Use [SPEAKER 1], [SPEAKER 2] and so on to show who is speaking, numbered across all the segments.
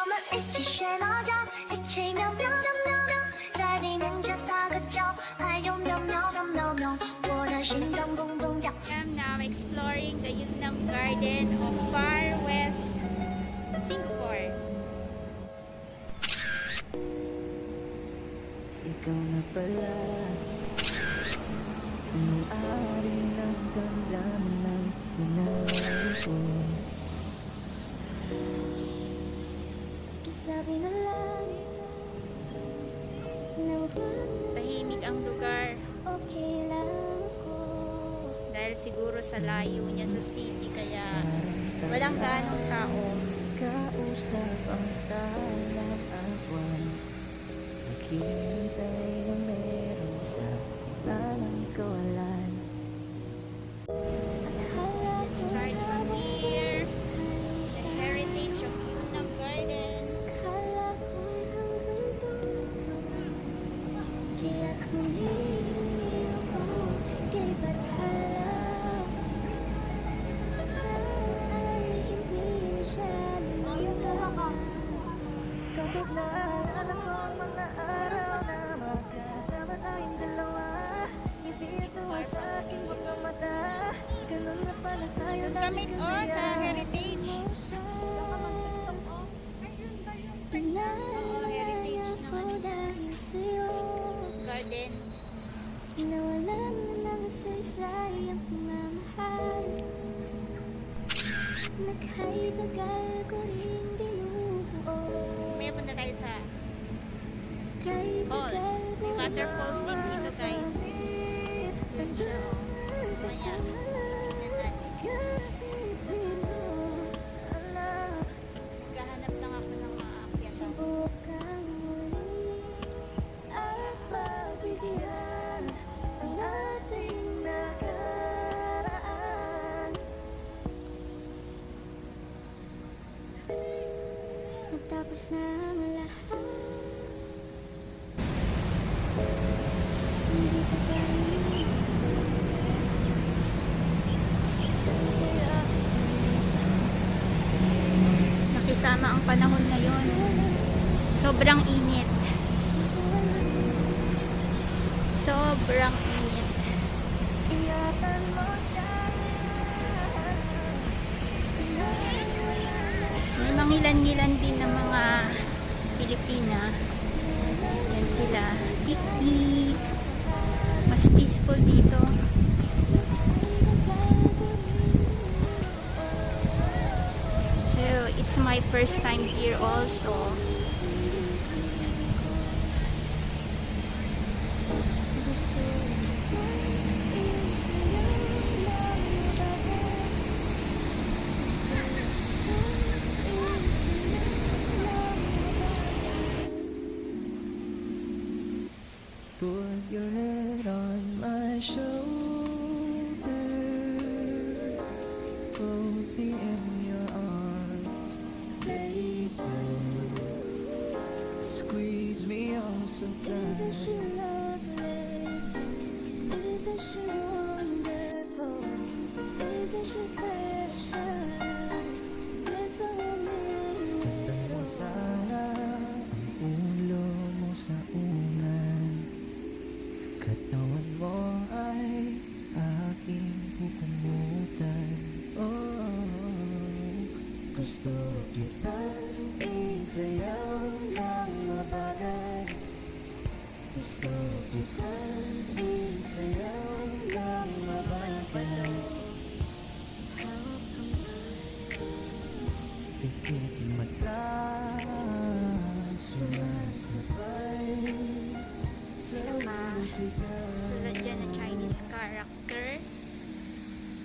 [SPEAKER 1] 们一起学猫叫，一起喵喵喵喵喵，在地面前撒个娇，还有喵喵喵喵喵，我的心脏蹦蹦跳。
[SPEAKER 2] I'm now exploring the Yunnan Garden of Far West, Singapore.
[SPEAKER 3] Ikaw na pala ang may-ari ng damdamin ng minahal ko.
[SPEAKER 1] Sabi na lang na wag
[SPEAKER 2] Tahimik ang lugar
[SPEAKER 1] okay lang ako.
[SPEAKER 2] dahil siguro sa layo niya sa city kaya walang ganong tao.
[SPEAKER 3] Kausap ang talang awan, naghihintay na meron sa ilalang kawalan.
[SPEAKER 1] Akala ko
[SPEAKER 2] Start from here, the heritage of Yunnan Garden.
[SPEAKER 1] akala ko'y hanggang doon, kaya't humili ako kay Bathala. Sana ay hindi na siya lumayo.
[SPEAKER 3] Kapag naalala ko ang mga araw na magkasama tayong dalawa, hindi ito sa aking mga mata. Ganun na pala tayo
[SPEAKER 2] Kami
[SPEAKER 3] dati
[SPEAKER 2] sa
[SPEAKER 3] kasaya.
[SPEAKER 2] heritage.
[SPEAKER 1] Pinalaya ko dahil sa'yo,
[SPEAKER 2] Garden.
[SPEAKER 1] nawalan na ng saysay ang pagmamahal. Naghay tagal ko rin binubuo,
[SPEAKER 2] May punta tayo sa
[SPEAKER 1] kay
[SPEAKER 2] falls.
[SPEAKER 1] tagal ko
[SPEAKER 2] May waterfalls din dito, guys. Yun siya, oh. Maya, tingnan natin. Naghahanap lang ako ng maakyat.
[SPEAKER 1] Subukan muli at pagbigyan ang ating nakaraan. Matapos na ang lahat, nandito pa rin.
[SPEAKER 2] Nakisama ang panahon ngayon. Sobrang init. Sobrang init.
[SPEAKER 3] Ingatan mo siya.
[SPEAKER 2] May mangilan-ngilan din ng mga Pilipina. Yan sila. Picnic. Mas peaceful dito. So, it's my first time here also.
[SPEAKER 1] Gusto kita isayaw ng mabagal. Gusto kita isayaw ng mabagal.
[SPEAKER 3] Put your head on my shoulder, hold me in your arms, baby. Squeeze me oh so
[SPEAKER 1] Isn't she
[SPEAKER 3] tight.
[SPEAKER 1] lovely? Isn't she wonderful? Isn't she precious? Yes, I miss
[SPEAKER 3] Sundan
[SPEAKER 1] it
[SPEAKER 3] mo
[SPEAKER 1] all.
[SPEAKER 3] sana ang ulo mo sa unan, katawan mo ay aking pupumutan. Oh, gusto kitang isayaw ng mabagal. Gusto kitang isayaw ng mabagal. Hawak kamay, pikit mata, sumasabay sa musika.
[SPEAKER 2] Tulad dyan na Chinese character.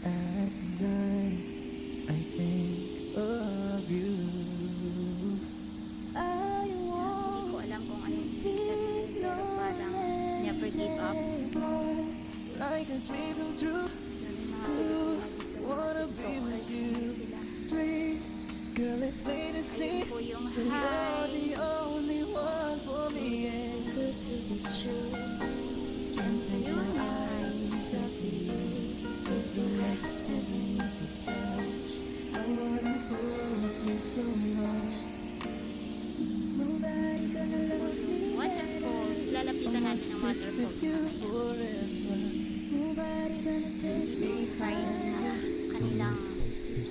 [SPEAKER 3] At night, I think of you.
[SPEAKER 1] I
[SPEAKER 2] Hindi
[SPEAKER 1] want
[SPEAKER 2] ko alam kung
[SPEAKER 1] to
[SPEAKER 2] anong ibig
[SPEAKER 1] be
[SPEAKER 2] sabihin pero parang never give up.
[SPEAKER 3] Like a dream come true. Wanna be with you.
[SPEAKER 2] Sila.
[SPEAKER 3] 3, girl, it's late to see.
[SPEAKER 2] Ayun po yung
[SPEAKER 3] You're
[SPEAKER 2] hi.
[SPEAKER 3] the only one for me.
[SPEAKER 1] Too
[SPEAKER 3] Yeah.
[SPEAKER 1] good to be true. Can't take my eyes off you. You'd be like heaven to touch. I wanna hold you so much.
[SPEAKER 2] Punta natin ng waterfalls mamaya. May fries na kanilang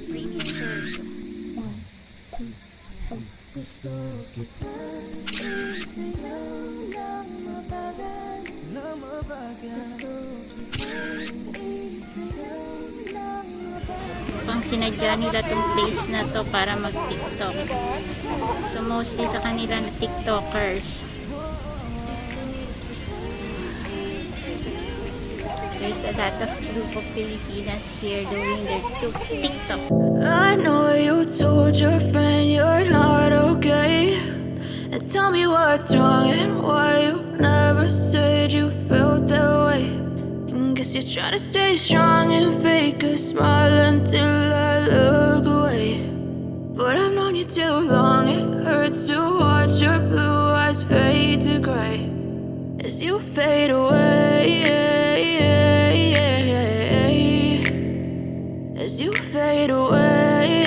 [SPEAKER 2] premium serve.
[SPEAKER 3] Gusto kita isayaw ng mabagal. Gusto kita isayaw ng mabagal.
[SPEAKER 2] Pang sinadya nila tong place na to para mag-tiktok. So mostly sa kanila na tiktokers. There's a lot of group of Filipinas here doing their TikTok.
[SPEAKER 4] I know you told your friend you're not okay. And tell me what's wrong and why you never said you felt that way. And guess you're trying to stay strong and fake a smile until I look away. But I've known you too long, it hurts to watch your blue eyes fade to gray as you fade away. As you fade away.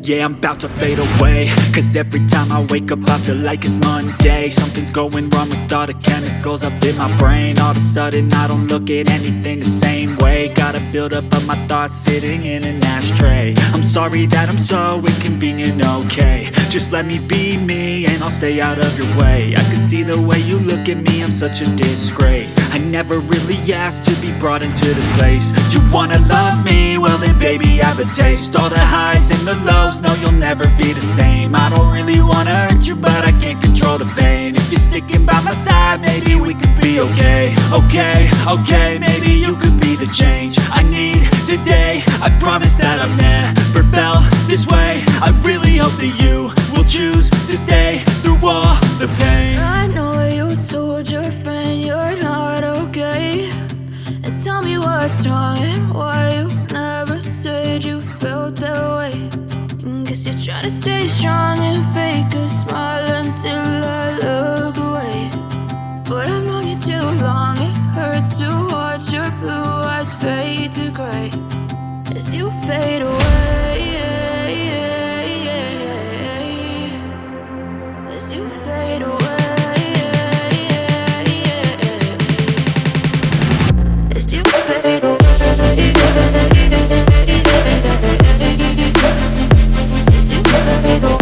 [SPEAKER 5] Yeah, I'm about to fade away. Cause every time I wake up I feel like it's Monday. Something's going wrong with all the chemicals up in my brain. All of a sudden I don't look at anything the same way. Gotta build up of my thoughts sitting in an ashtray. I'm sorry that I'm so inconvenient, okay. Just let me be me and I'll stay out of your way. I can see the way you look at me, I'm such a disgrace. I never really asked to be brought into this place. You wanna love me? Well then baby I have a taste. All the highs and the lows, no you'll never be the same. I don't really wanna hurt you but I can't control the pain. If you're sticking by my side maybe we could be okay. Okay, maybe you could be the change I need today. I promise that I've never felt this way. I really hope that you will choose to stay through all the pain.
[SPEAKER 4] I know you told your friend you're not okay. And tell me what's wrong and why you never said you felt that way. And guess you're trying to stay strong and fake a smile until I look away. But I've known you too long, it hurts to watch your blue eyes fade to gray as you fade away. As you fade away. As you fade away. As you fade away.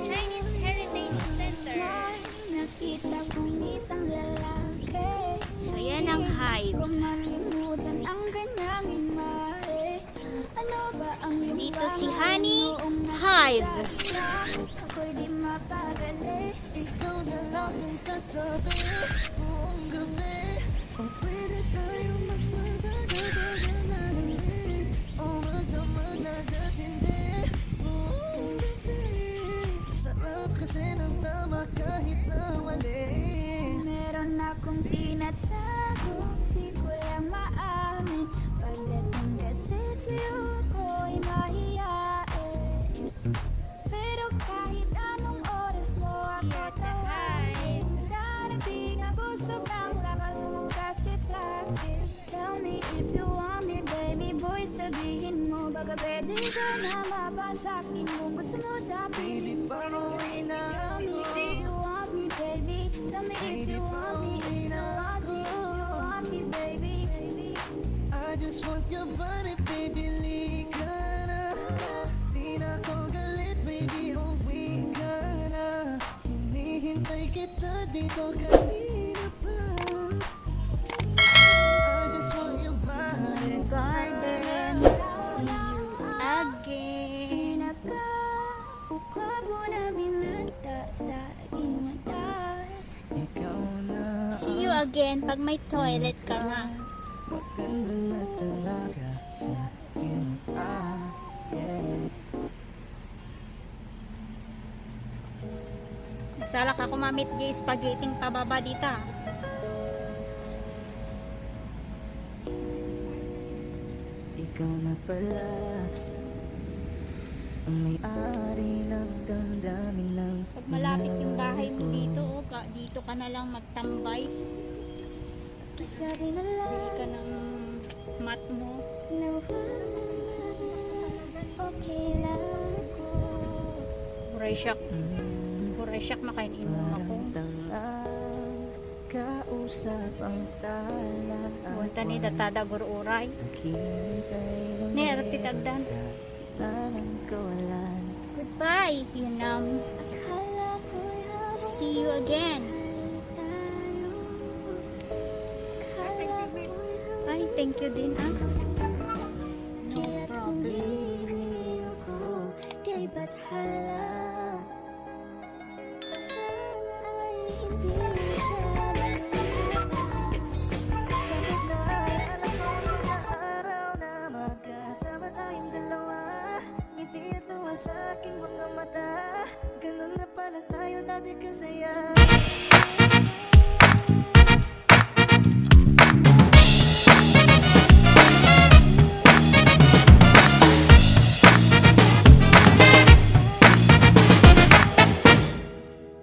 [SPEAKER 2] Chinese Heritage Center.
[SPEAKER 1] Nakita kong isang lalaki.
[SPEAKER 2] So yan ang Hive.
[SPEAKER 1] Kung malimutan ang kanyang imahe. Ano ba ang iyong
[SPEAKER 2] Dito si
[SPEAKER 1] pangalan
[SPEAKER 2] Honey
[SPEAKER 1] noong
[SPEAKER 2] Hive.
[SPEAKER 1] nakita? Ako'y di mapagali.
[SPEAKER 3] Ikaw na lang ang katabi buong gabi. Kung pwede tayo magpagagabagan o magdamadagas hindi buong gabi. Sarap kasi ng tama kahit na mali.
[SPEAKER 1] Meron akong tinatago, di ko lang maamin. Pagdating kasi sa'yo ko'y mahihain. Pero kahit anong oras mo ako tawain, darating ako Pwede ka na mapasakin kung gusto mo sa
[SPEAKER 3] Baby, paano inamin?
[SPEAKER 1] If you want me, baby. Tell me if you want me. If you want me, if you want me, baby.
[SPEAKER 3] I just want your body, baby, lika na. Di na ko galit, baby, uwi ka na. Hinihintay kita dito kanina pa. I just want your body.
[SPEAKER 2] Garden. See you again.
[SPEAKER 1] Pinaka-kwabo na binata sa iyong mata.
[SPEAKER 3] Ikaw na
[SPEAKER 2] See you again pag may toilet ka na.
[SPEAKER 3] maganda na talaga sa aking mata. Yeah.
[SPEAKER 2] Salak ako mamit di spaghetti pababa dita.
[SPEAKER 3] Ikaw na pala ang may-ari ng damdamin ng
[SPEAKER 2] Pag malapit yung bahay mo dito, dito ka na lang magtambay.
[SPEAKER 1] Sabi na lang
[SPEAKER 2] Bili ka ng mat mo.
[SPEAKER 1] na okay lang ko.
[SPEAKER 2] Huray siyak makainin mo ako.
[SPEAKER 3] Parang tangang kausap ang tala.
[SPEAKER 2] Buwanta ni datada gururay.
[SPEAKER 3] Naghihintay lang
[SPEAKER 2] Ni arati tagdan.
[SPEAKER 3] sa ilang kawalan.
[SPEAKER 2] Goodbye, Yunam.
[SPEAKER 1] Akala ko'y habang
[SPEAKER 2] See you again.
[SPEAKER 1] tayo. Akala ko'y habang
[SPEAKER 2] Ay, thank you din ah.
[SPEAKER 1] kaya't pumili ako kay Bathala. Sana ay hindi na siya nalulungkot.
[SPEAKER 3] Kapag naalala ko ang mga araw na magkasama tayong dalawa, ngiti at luha sa aking mga mata. Ganun na pala tayo dati kasaya.